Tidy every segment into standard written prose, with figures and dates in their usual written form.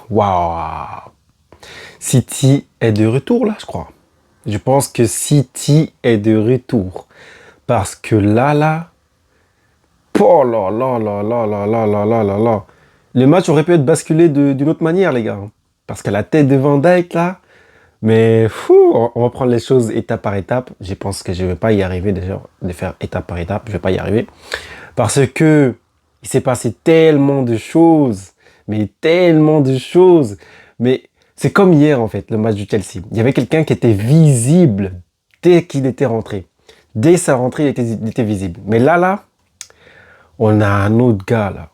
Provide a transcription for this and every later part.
Waouh. City est de retour là, je crois. Je pense que City est de retour. Parce que là, oh là là là là là là là là là là. Le match aurait pu être basculé d'une autre manière, les gars. Parce que la tête de Van Dijk, là, mais fou, on va prendre les choses étape par étape. Je pense que je ne vais pas y arriver déjà, de faire étape par étape. Je ne vais pas y arriver. Parce que il s'est passé tellement de choses. Mais tellement de choses. Mais c'est comme hier, en fait, le match du Chelsea. Il y avait quelqu'un qui était visible dès qu'il était rentré. Dès sa rentrée, il était visible. Mais là, on a un autre gars, là.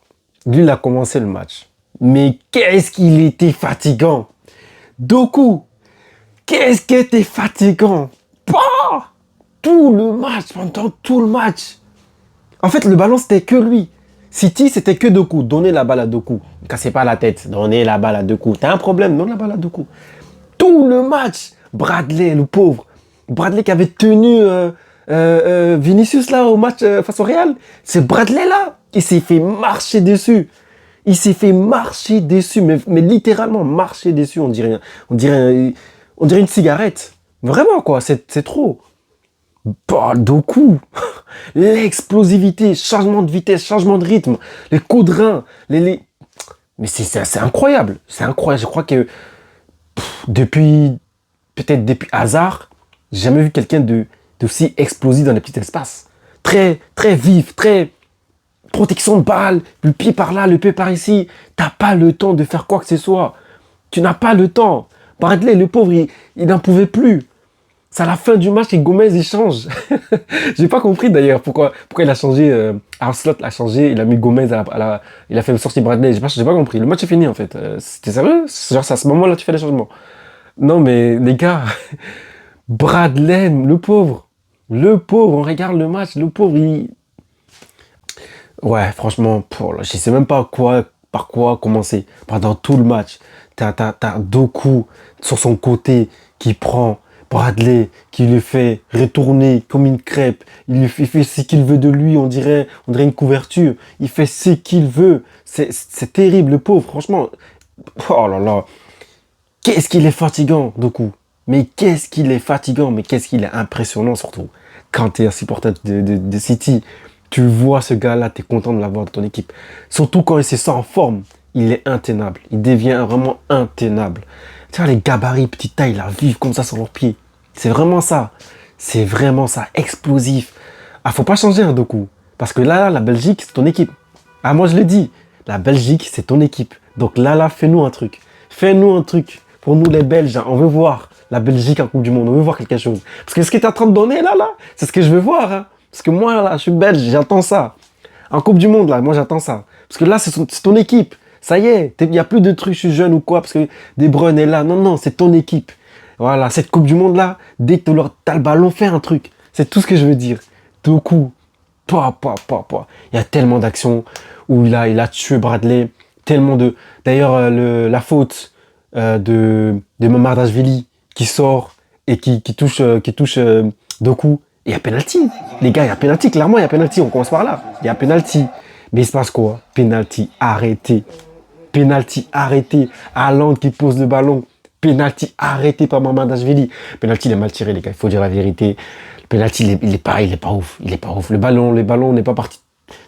Lui, il a commencé le match. Mais qu'est-ce qu'il était fatigant. Doku, qu'est-ce qui était fatigant. Pas tout le match, pendant tout le match. En fait, le ballon, c'était que lui. City, c'était que Doku. Donnez la balle à Doku. Ne cassez pas la tête. Donnez la balle à Doku. T'as un problème, donne la balle à Doku. Tout le match. Bradley, le pauvre. Bradley qui avait tenu Vinicius là au match face au Real. C'est Bradley là. Il s'est fait marcher dessus. Il s'est fait marcher dessus. Mais littéralement marcher dessus. On dirait une cigarette. Vraiment quoi. C'est trop. Bah, Doku, l'explosivité, changement de vitesse, changement de rythme, les coups de rein, mais c'est incroyable, c'est incroyable. Je crois que peut-être depuis Hazard, j'ai jamais vu quelqu'un d'aussi explosif dans les petits espaces. Très, très vif, très protection de balle, le pied par là, le pied par ici. T'as pas le temps de faire quoi que ce soit. Tu n'as pas le temps. Bradley, le pauvre, il n'en pouvait plus. C'est à la fin du match que Gomez il change. J'ai pas compris d'ailleurs pourquoi il a changé. Arslot a changé, il a mis Gomez il a fait sortir Bradley. J'ai pas compris. Le match est fini en fait. C'était sérieux? Genre c'est à ce moment-là que tu fais les changements. Non mais les gars, Bradley, le pauvre, on regarde le match, le pauvre, ouais, franchement, je sais même pas par quoi commencer. Pendant tout le match, t'as Doku sur son côté qui prend Bradley, qui le fait retourner comme une crêpe. Il fait ce qu'il veut de lui, on dirait une couverture. Il fait ce qu'il veut. C'est terrible, le pauvre, franchement. Oh là là. Qu'est-ce qu'il est fatigant, Doku. Mais qu'est-ce qu'il est fatigant, mais qu'est-ce qu'il est impressionnant surtout. Quand tu es un supporter de City, tu vois ce gars-là, tu es content de l'avoir dans ton équipe. Surtout quand il se sent en forme, il est intenable. Il devient vraiment intenable. Tu vois, les gabarits, petite taille, là, vivent comme ça sur leurs pieds. C'est vraiment ça. C'est vraiment ça, explosif. Ah, faut pas changer un Doku. Parce que là, la Belgique, c'est ton équipe. Ah, moi, je l'ai dit. La Belgique, c'est ton équipe. Donc là, fais-nous un truc. Fais-nous un truc. Pour nous, les Belges, on veut voir la Belgique en Coupe du Monde. On veut voir quelque chose. Parce que ce que tu es en train de donner, là, c'est ce que je veux voir. Hein. Parce que moi, là, je suis belge, j'attends ça. En Coupe du Monde, là, moi, j'attends ça. Parce que là, c'est ton équipe. Ça y est, il n'y a plus de trucs, je suis jeune ou quoi, parce que De Bruyne est là. Non, non, c'est ton équipe. Voilà, cette Coupe du Monde, là, dès que tu as le ballon, fais un truc. C'est tout ce que je veux dire. Doku, il y a tellement d'actions où il a tué Bradley. Tellement de... D'ailleurs, la faute de Mamardashvili qui sort et qui touche Doku. Et il y a penalty. Les gars, il y a penalty. Clairement, il y a penalty. On commence par là. Il y a penalty. Mais il se passe quoi? Penalty arrêté. Penalty arrêté. Haaland qui pose le ballon. Penalty arrêté par Mamardashvili. Penalty, il est mal tiré, les gars. Il faut dire la vérité. Le penalty, il est pas ouf. Il est pas ouf. Le ballon n'est pas parti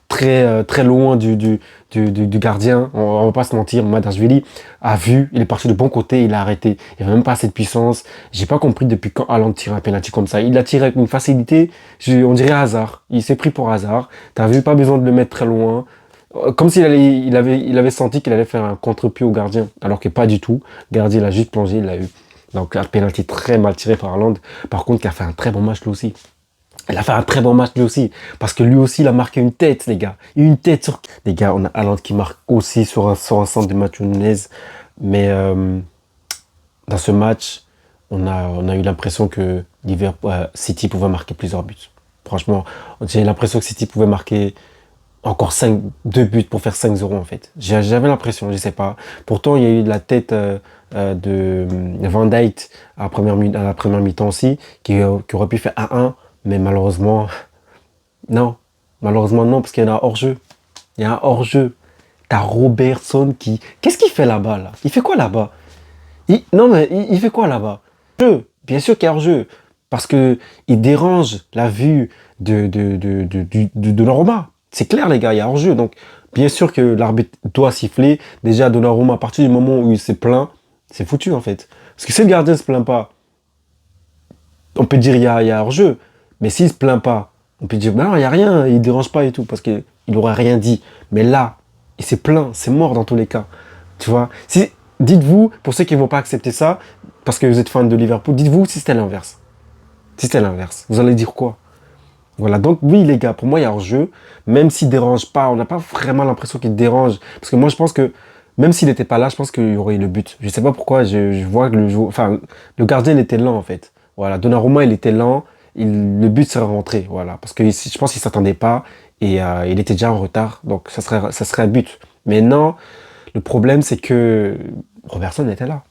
très loin du gardien. On va pas se mentir. Mamardashvili a vu. Il est parti de bon côté. Il a arrêté. Il n'y avait même pas assez de puissance. J'ai pas compris depuis quand Haaland tire un penalty comme ça. Il l'a tiré avec une facilité. On dirait Hazard. Il s'est pris pour Hazard. T'as vu, pas besoin de le mettre très loin. Comme s'il il avait senti qu'il allait faire un contre-pied au gardien, alors que pas du tout. Le gardien, il a juste plongé, il l'a eu. Donc, un penalty très mal tiré par Haaland. Par contre, qui a fait un très bon match lui aussi. Il a fait un très bon match lui aussi. Parce que lui aussi, il a marqué une tête, les gars. Une tête sur... Les gars, on a Haaland qui marque aussi sur un centre de Matheus Nunes. Mais dans ce match, on a eu l'impression que City pouvait marquer plusieurs buts. Franchement, j'ai l'impression que City pouvait marquer encore 2 buts pour faire 5-0 en fait. J'avais l'impression, je sais pas. Pourtant, il y a eu de la tête de Van Dijk à la première mi-temps aussi, qui aurait pu faire 1-1, mais malheureusement, non. Malheureusement, non, parce qu'il y en a hors-jeu. Il y a un hors-jeu. T'as Robertson qui... Qu'est-ce qu'il fait là-bas, là? Il fait quoi là-bas? Non, mais il fait quoi là-bas? Bien sûr qu'il y a hors-jeu. Parce que il dérange la vue de Donnarumma. C'est clair, les gars, il y a hors-jeu. Donc, bien sûr que l'arbitre doit siffler. Déjà, Donnarumma, à partir du moment où il s'est plaint, c'est foutu, en fait. Parce que si le gardien ne se plaint pas, on peut dire il y a hors-jeu. Mais s'il ne se plaint pas, on peut dire, ben non, il n'y a rien, il ne dérange pas et tout. Parce qu'il n'aurait rien dit. Mais là, il s'est plaint, c'est mort dans tous les cas. Tu vois, dites-vous, pour ceux qui ne vont pas accepter ça, parce que vous êtes fan de Liverpool, dites-vous si c'était l'inverse. Si c'était l'inverse, vous allez dire quoi? Voilà, donc oui les gars, pour moi il y a hors-jeu, même s'il ne dérange pas, on n'a pas vraiment l'impression qu'il dérange. Parce que moi je pense que, même s'il n'était pas là, je pense qu'il y aurait eu le but. Je ne sais pas pourquoi, je vois que le gardien il était lent en fait. Voilà, Donnarumma il était lent, le but serait rentré, voilà. Parce que je pense qu'il ne s'attendait pas, et il était déjà en retard, donc ça serait un but. Mais non, le problème, c'est que Robertson était là.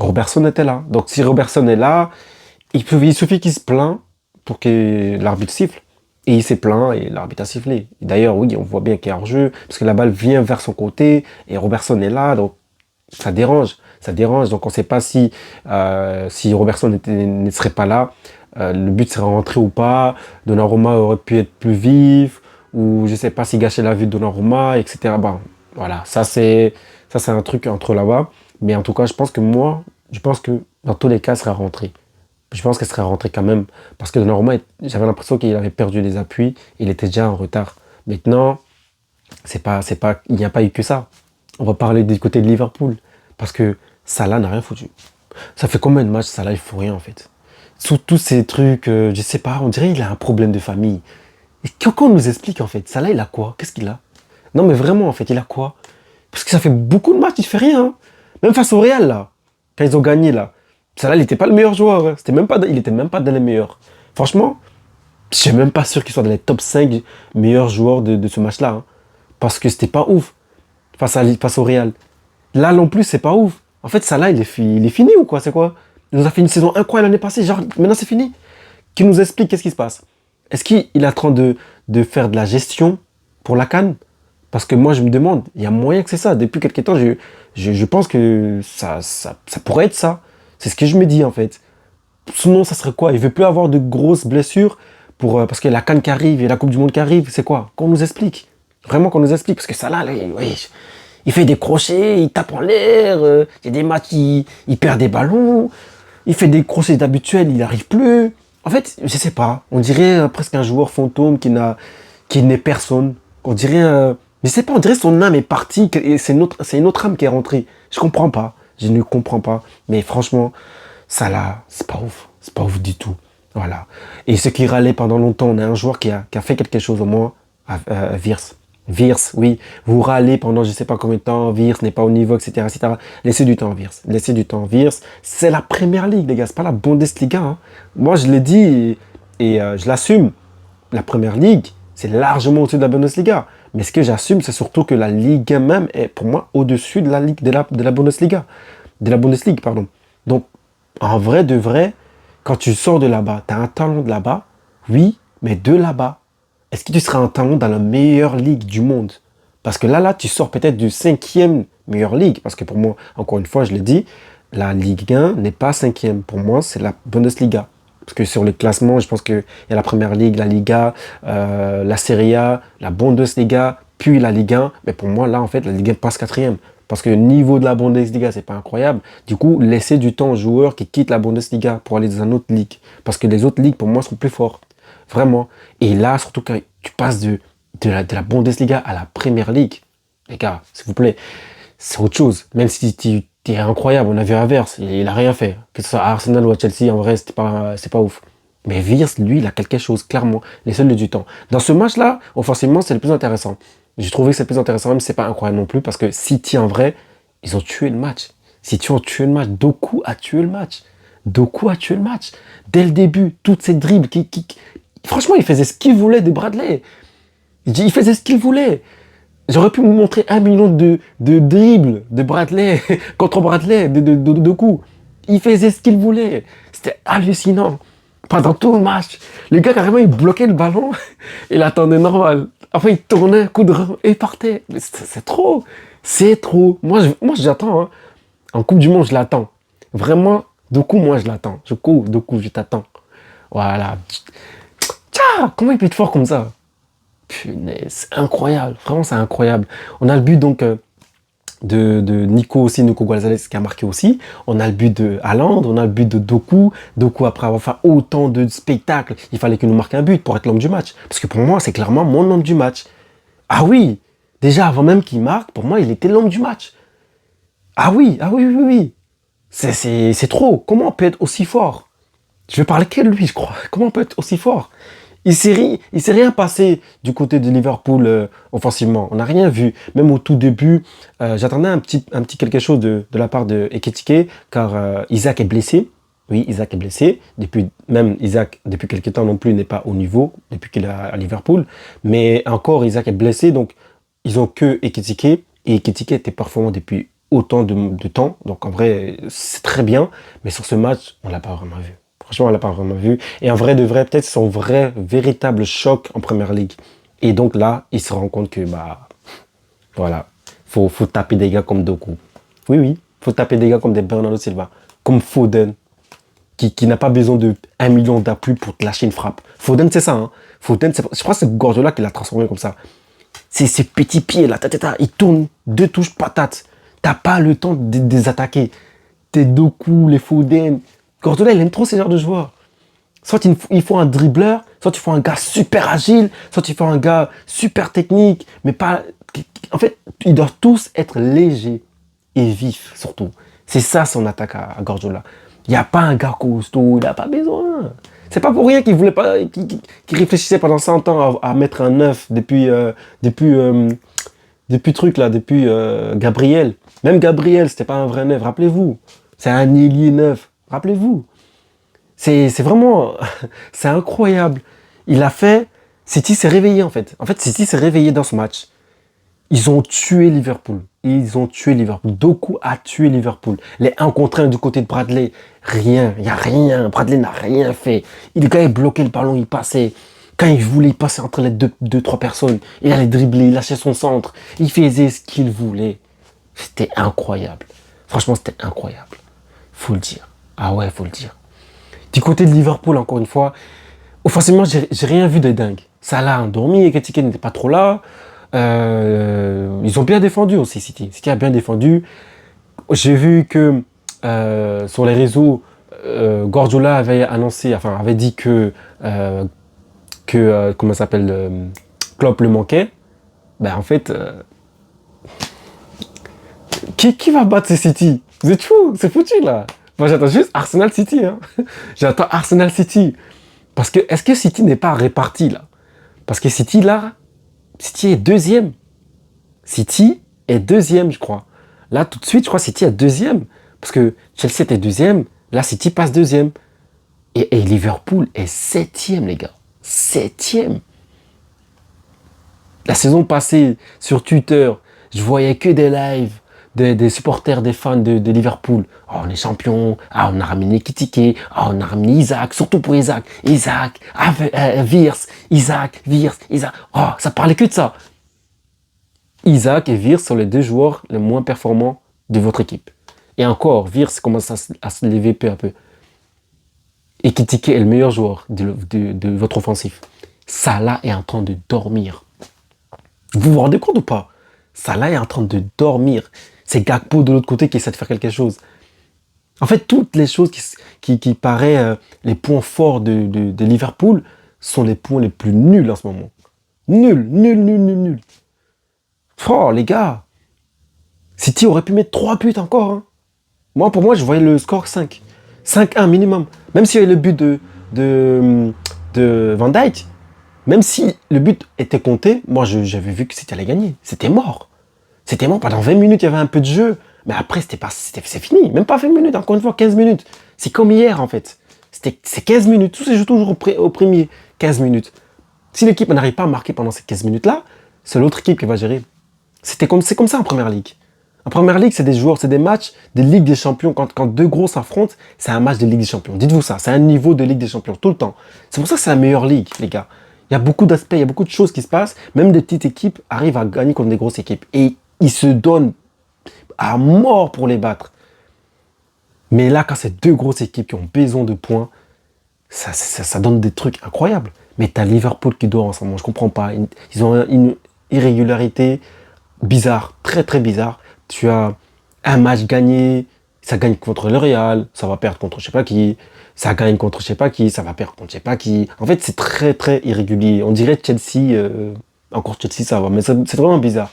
Robertson était là. Donc, si Robertson est là, il suffit qu'il se plaint pour que l'arbitre siffle. Et il s'est plaint et l'arbitre a sifflé. D'ailleurs, oui, on voit bien qu'il y a hors-jeu, parce que la balle vient vers son côté et Robertson est là, donc ça dérange. Ça dérange. Donc, on ne sait pas si Robertson ne serait pas là, le but serait rentré ou pas. Donnarumma aurait pu être plus vif, ou je ne sais pas s'il gâchait la vue de Donnarumma, etc. Bon, voilà, ça c'est un truc entre là-bas. Mais en tout cas, je pense que dans tous les cas, elle serait rentrée. Je pense qu'elle serait rentrée quand même. Parce que Donnarumma, j'avais l'impression qu'il avait perdu les appuis. Il était déjà en retard. Maintenant, il n'y a pas eu que ça. On va parler du côté de Liverpool. Parce que Salah n'a rien foutu. Ça fait combien de matchs Salah, il ne fout rien en fait. Sous tous ces trucs, je sais pas, on dirait qu'il a un problème de famille. Et qu'on nous explique en fait. Salah, il a quoi? Qu'est-ce qu'il a? Non mais vraiment en fait, il a quoi? Parce que ça fait beaucoup de matchs, il fait rien. Hein. Même face au Real là, quand ils ont gagné là. Salah, il n'était pas le meilleur joueur. Hein. Il était même pas dans les meilleurs. Franchement, je suis même pas sûr qu'il soit dans les top 5 meilleurs joueurs de ce match-là. Hein. Parce que c'était pas ouf face au Real. Là non plus, c'est pas ouf. En fait, Salah, il est fini ou quoi? C'est quoi? Il nous a fait une saison incroyable l'année passée. Genre, maintenant c'est fini. Qui nous explique qu'est-ce qui se passe? Est-ce qu'il est en train de faire de la gestion pour la CAN? Parce que moi, je me demande, il y a moyen que c'est ça. Depuis quelques temps, je pense que ça pourrait être ça. C'est ce que je me dis, en fait. Sinon, ça serait quoi? Il veut plus avoir de grosses blessures parce que la CAN qui arrive et la Coupe du Monde qui arrive, c'est quoi? Qu'on nous explique. Vraiment qu'on nous explique. Parce que ça, là, oui, il fait des crochets, il tape en l'air. Il y a des matchs, il perd des ballons. Il fait des crochets d'habituel, il n'arrive plus. En fait, je sais pas. On dirait presque un joueur fantôme qui n'est personne. On dirait... je sais pas, on dirait son âme est partie et c'est une autre âme qui est rentrée. Je comprends pas. Je ne comprends pas. Mais franchement, ça là, c'est pas ouf. C'est pas ouf du tout. Voilà. Et ce qui râlait pendant longtemps, on a un joueur qui a fait quelque chose au moins, Wirtz. Wirtz, oui. Vous râlez pendant je sais pas combien de temps, Wirtz n'est pas au niveau, etc., etc. Laissez du temps, Wirtz. Laissez du temps, Wirtz. C'est la première ligue, les gars. C'est pas la Bundesliga. Hein. Moi, je l'ai dit et je l'assume. La première ligue, c'est largement au-dessus de la Bundesliga. Mais ce que j'assume, c'est surtout que la Ligue 1 même est pour moi au-dessus de la Ligue de la Bundesliga. De la Bundesliga, pardon. Donc, en vrai de vrai, quand tu sors de là-bas, tu as un talent de là-bas, oui, mais de là-bas, est-ce que tu seras un talent dans la meilleure ligue du monde? Parce que là, tu sors peut-être du 5e meilleure ligue. Parce que pour moi, encore une fois, je l'ai dit, la Ligue 1 n'est pas 5e. Pour moi, c'est la Bundesliga. Parce que sur les classements, je pense qu'il y a la Première Ligue, la Liga, la Serie A, la Bundesliga, puis la Ligue 1. Mais pour moi, là, en fait, la Ligue 1 passe 4e. Parce que le niveau de la Bundesliga, c'est pas incroyable. Du coup, laissez du temps aux joueurs qui quittent la Bundesliga pour aller dans une autre ligue. Parce que les autres ligues, pour moi, sont plus fortes. Vraiment. Et là, surtout quand tu passes de la Bundesliga à la Première Ligue, les gars, s'il vous plaît, c'est autre chose. Même si tu es incroyable, on a vu Havertz, il a rien fait. Que ce soit à Arsenal ou à Chelsea, en vrai, c'est pas ouf. Mais Wirtz, lui, il a quelque chose, clairement. Laissez-le du temps. Dans ce match-là, offensivement, c'est le plus intéressant. J'ai trouvé que c'est le plus intéressant, même si c'est pas incroyable non plus, parce que City, en vrai, ils ont tué le match. City ont tué le match. Doku a tué le match. Doku a tué le match. Dès le début, toutes ces dribbles franchement, il faisait ce qu'il voulait de Bradley. Il faisait ce qu'il voulait. J'aurais pu vous montrer 1 million de dribbles de Bradley contre Bradley, de Doku. Il faisait ce qu'il voulait. C'était hallucinant. Pendant tout le match. Le gars, carrément, il bloquait le ballon. Il attendait normal. Après, il tournait, coup de rein, et il partait. Mais c'est trop. C'est trop. Moi j'attends. Hein. En Coupe du Monde, je l'attends. Vraiment, Doku, moi, je l'attends. Doku, je t'attends. Voilà. Tiens, comment il peut être fort comme ça? Punaise, c'est incroyable. Vraiment, c'est incroyable. On a le but, donc, de Nico aussi, Nico Gonzalez qui a marqué aussi. On a le but de Haaland, on a le but de Doku. Doku, après avoir fait autant de spectacles, il fallait qu'il nous marque un but pour être l'homme du match. Parce que pour moi, c'est clairement mon homme du match. Ah oui, déjà avant même qu'il marque, pour moi, il était l'homme du match. Ah oui, oui, oui. C'est trop. Comment on peut être aussi fort? Je vais parler que de lui, je crois. Comment on peut être aussi fort? Il s'est rien passé du côté de Liverpool offensivement. On n'a rien vu. Même au tout début, j'attendais un petit quelque chose de la part de Ekitike, car Isaac est blessé. Oui, Isaac est blessé. Même Isaac, depuis quelques temps non plus, n'est pas au niveau, depuis qu'il est à Liverpool. Mais encore, Isaac est blessé, donc ils ont que Ekitike. Et Ekitike était performant depuis autant de temps. Donc en vrai, c'est très bien. Mais sur ce match, on l'a pas vraiment vu. Franchement, on l'a pas vraiment vu. Et en vrai de vrai, peut-être son véritable choc en Première Ligue. Et donc là, il se rend compte que, bah, voilà, faut taper des gars comme Doku. Oui, oui, faut taper des gars comme des Bernardo Silva, comme Foden, qui n'a pas besoin de 1 million d'appui pour te lâcher une frappe. Foden, c'est ça, hein. Foden, je crois que c'est Guardiola qui l'a transformé comme ça. C'est ces petits pieds là, il tourne, 2 touches patates. T'as pas le temps de les attaquer. Tes Doku, les Foden. Guardiola, il aime trop ces genres de joueurs. Soit il faut un dribbleur, soit il faut un gars super agile, soit il faut un gars super technique, mais pas... En fait, ils doivent tous être légers et vifs, surtout. C'est ça son attaque à Guardiola. Il n'y a pas un gars costaud, il n'a pas besoin. C'est pas pour rien qu'il voulait pas, qu'il réfléchissait pendant 100 ans à mettre un neuf depuis Gabriel. Même Gabriel, c'était pas un vrai neuf, rappelez-vous. C'est un ailier neuf, rappelez-vous. C'est vraiment, c'est incroyable. Il a fait, City s'est réveillé en fait. En fait, City s'est réveillé dans ce match. Ils ont tué Liverpool. Ils ont tué Liverpool. Doku a tué Liverpool. Les 1 contre 1 du côté de Bradley, rien, il n'y a rien. Bradley n'a rien fait. Le gars, il bloquait le ballon, il passait. Quand il voulait, il passait entre les deux, trois personnes. Il allait dribbler, il lâchait son centre. Il faisait ce qu'il voulait. C'était incroyable. Franchement, c'était incroyable. Faut le dire. Ah ouais, faut le dire. Du côté de Liverpool, encore une fois, offensivement, j'ai rien vu de dingue. Salah a endormi, Ekitike n'était pas trop là. Ils ont bien défendu aussi, City. City a bien défendu. J'ai vu que sur les réseaux, Guardiola avait annoncé, enfin avait dit que comment ça s'appelle, Klopp le manquait. Ben en fait, qui va battre ces City? Vous êtes fous, c'est foutu là. Moi j'attends juste Arsenal City. Hein. J'attends Arsenal City. Parce que est-ce que City n'est pas réparti là? Parce que City là, City est deuxième. City est deuxième, je crois. Là, tout de suite, je crois que City est deuxième. Parce que Chelsea était deuxième. Là, City passe deuxième. Et Liverpool est septième, les gars. Septième. La saison passée, sur Twitter, je voyais que des lives des supporters, des fans de Liverpool. Oh, on est champion. Ah, on a ramené Ekitike. Ah, on a ramené Isaac. Surtout pour Isaac. Isaac. Ah, Wirtz. Isaac. Wirtz. Isaac. Oh, ça parlait que de ça. Isaac et Wirtz sont les 2 joueurs les moins performants de votre équipe. Et encore, Wirtz commence à se lever peu à peu. Ekitike est le meilleur joueur de votre offensif. Salah est en train de dormir. Vous vous rendez compte ou pas? Salah est en train de dormir. C'est Gakpo de l'autre côté qui essaie de faire quelque chose. En fait, toutes les choses qui paraissent les points forts de Liverpool sont les points les plus nuls en ce moment. Nul. Oh, les gars. City aurait pu mettre 3 buts encore. Hein. Pour moi, je voyais le score 5. 5-1 minimum. Même s'il y avait le but de Van Dijk, même si le but était compté, moi, j'avais vu que City allait gagner. C'était mort. C'était mort. Pendant 20 minutes, il y avait un peu de jeu. Mais après, c'est fini. Même pas 20 minutes, encore une fois, 15 minutes. C'est comme hier, en fait. C'est 15 minutes. Tout se joue toujours au premier 15 minutes. Si l'équipe n'arrive pas à marquer pendant ces 15 minutes-là, c'est l'autre équipe qui va gérer. C'est comme ça en Première Ligue. En Première Ligue, c'est des joueurs, c'est des matchs de Ligue des Champions. Quand 2 gros s'affrontent, c'est un match de Ligue des Champions. Dites-vous ça, c'est un niveau de Ligue des Champions tout le temps. C'est pour ça que c'est la meilleure ligue, les gars. Il y a beaucoup d'aspects, il y a beaucoup de choses qui se passent. Même des petites équipes arrivent à gagner contre des grosses équipes. Et ils se donnent à mort pour les battre. Mais là, quand c'est deux grosses équipes qui ont besoin de points, ça donne des trucs incroyables. Mais t'as Liverpool qui dort ensemble, je comprends pas. Ils ont une irrégularité bizarre, très très bizarre. Tu as un match gagné, ça gagne contre le Real, ça va perdre contre je sais pas qui, ça gagne contre je sais pas qui, ça va perdre contre je sais pas qui. En fait, c'est très très irrégulier. On dirait Chelsea, encore Chelsea ça va, mais c'est vraiment bizarre.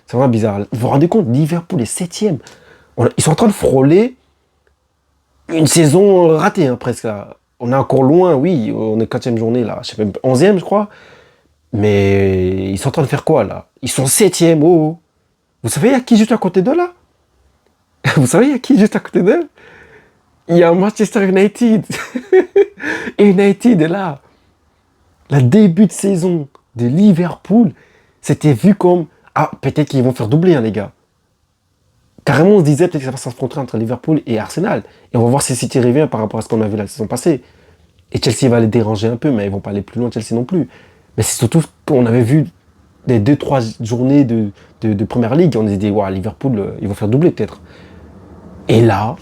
C'est vraiment bizarre. Vous vous rendez compte, Liverpool est 7e. Ils sont en train de frôler une saison ratée, hein, presque. Là. On est encore loin, oui, on est 4e journée, là, je sais même 11e, je crois. Mais ils sont en train de faire quoi, là? Ils sont 7e, oh. Vous savez, il y a qui juste à côté d'eux, là? Vous savez, il y a qui juste à côté d'eux? Il y a Manchester United. United est là. Le début de saison de Liverpool, c'était vu comme... Ah, peut-être qu'ils vont faire doubler, hein, les gars. Carrément, on se disait peut-être que ça va s'affronter entre Liverpool et Arsenal. Et on va voir si City revient par rapport à ce qu'on a vu la saison passée. Et Chelsea va les déranger un peu, mais ils vont pas aller plus loin, Chelsea non plus. Mais c'est surtout qu'on avait vu des 2-3 journées de Première Ligue. On s'est dit, ouais, Liverpool, ils vont faire doubler peut-être. Et là,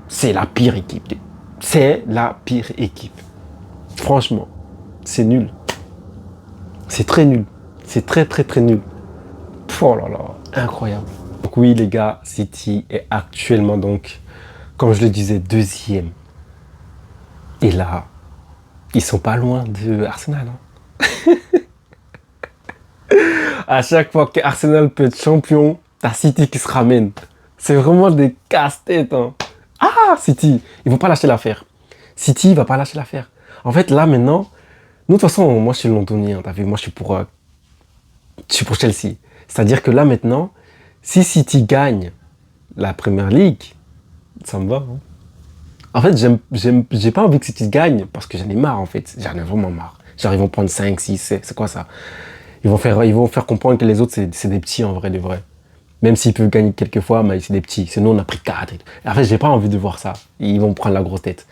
c'est la pire équipe. C'est la pire équipe. Franchement, c'est nul. C'est très nul. C'est très très très nul. Oh là là, incroyable. Donc oui les gars, City est actuellement donc, comme je le disais, 2e. Et là, ils sont pas loin de Arsenal. Hein. À chaque fois que Arsenal peut être champion, t'as City qui se ramène. C'est vraiment des casse-têtes. Hein. Ah, City, ils vont pas lâcher l'affaire. City va pas lâcher l'affaire. En fait, là maintenant, nous de toute façon, moi je suis londonien, t'as vu, moi je suis pour Chelsea. C'est-à-dire que là maintenant, si City gagne la Premier League, ça me va. Hein. En fait, j'ai pas envie que City gagne parce que j'en ai marre en fait. J'en ai vraiment marre. Genre ils vont prendre 5, 6, c'est quoi ça? Ils vont faire comprendre que les autres c'est des petits en vrai de vrai. Même s'ils peuvent gagner quelques fois, mais c'est des petits. Sinon on a pris 4. En fait, j'ai pas envie de voir ça. Ils vont prendre la grosse tête.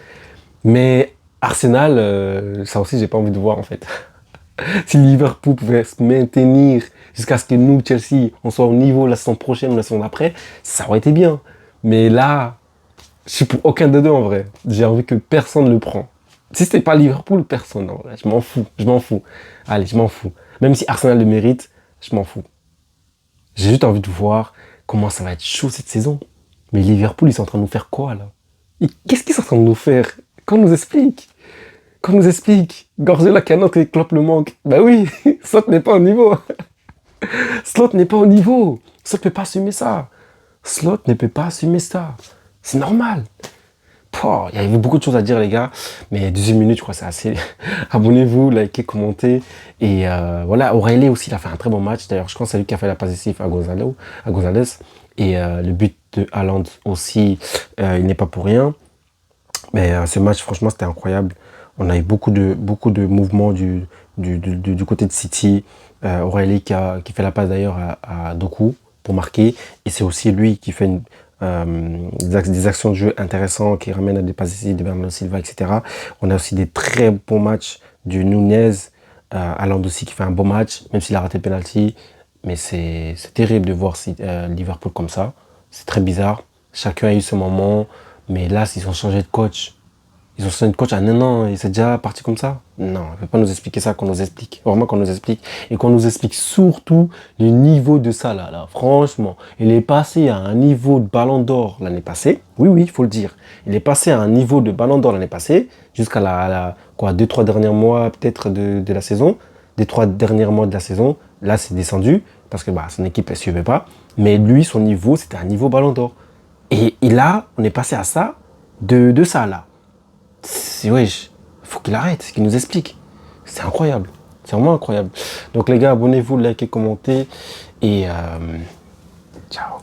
Mais Arsenal, ça aussi j'ai pas envie de voir en fait. Si Liverpool pouvait se maintenir jusqu'à ce que nous, Chelsea, on soit au niveau la saison prochaine ou la saison d'après, ça aurait été bien. Mais là, je suis pour aucun des deux en vrai. J'ai envie que personne ne le prend. Si c'était pas Liverpool, personne. En vrai. Je m'en fous. Je m'en fous. Allez, je m'en fous. Même si Arsenal le mérite, je m'en fous. J'ai juste envie de voir comment ça va être chaud cette saison. Mais Liverpool, ils sont en train de nous faire quoi là? Qu'est-ce qu'ils sont en train de nous faire? Qu'on nous explique. Qu'on nous explique. Gorger la canotte et Klopp le manque. Bah oui, Slot n'est pas au niveau. Slot n'est pas au niveau. Slot ne peut pas assumer ça. Slot ne peut pas assumer ça. C'est normal. Il y avait beaucoup de choses à dire les gars. Mais 18 minutes, je crois que c'est assez. Abonnez-vous, likez, commentez. Et voilà, O'Reilly aussi, il a fait un très bon match. D'ailleurs, je pense que c'est lui qui a fait la passe décisive à Gonzalez. Et le but de Haaland aussi, il n'est pas pour rien. Mais ce match, franchement, c'était incroyable. On a eu beaucoup de mouvements du côté de City. O'Reilly qui fait la passe d'ailleurs à Doku pour marquer. Et c'est aussi lui qui fait des actions de jeu intéressantes, qui ramène à des passes ici de Bernardo Silva, etc. On a aussi des très bons matchs du Nunez. Haaland aussi qui fait un bon match, même s'il a raté le penalty. Mais c'est terrible de voir Liverpool comme ça. C'est très bizarre. Chacun a eu ce moment. Mais là, s'ils ont changé de coach, ils ont changé de coach en un an et c'est déjà parti comme ça. Non, il ne faut pas nous expliquer ça, qu'on nous explique. Vraiment qu'on nous explique. Et qu'on nous explique surtout le niveau de ça là. Franchement, il est passé à un niveau de ballon d'or l'année passée. Oui, il faut le dire. Il est passé à un niveau de ballon d'or l'année passée, jusqu'à la 2-3 derniers mois peut-être de la saison. Des 3 derniers mois de la saison, là c'est descendu, parce que son équipe ne suivait pas. Mais lui, son niveau, c'était un niveau ballon d'or. Et là, on est passé à ça, de ça là. Wesh, faut qu'il arrête, qu'il nous explique. C'est incroyable. C'est vraiment incroyable. Donc les gars, abonnez-vous, likez, commentez. Et ciao.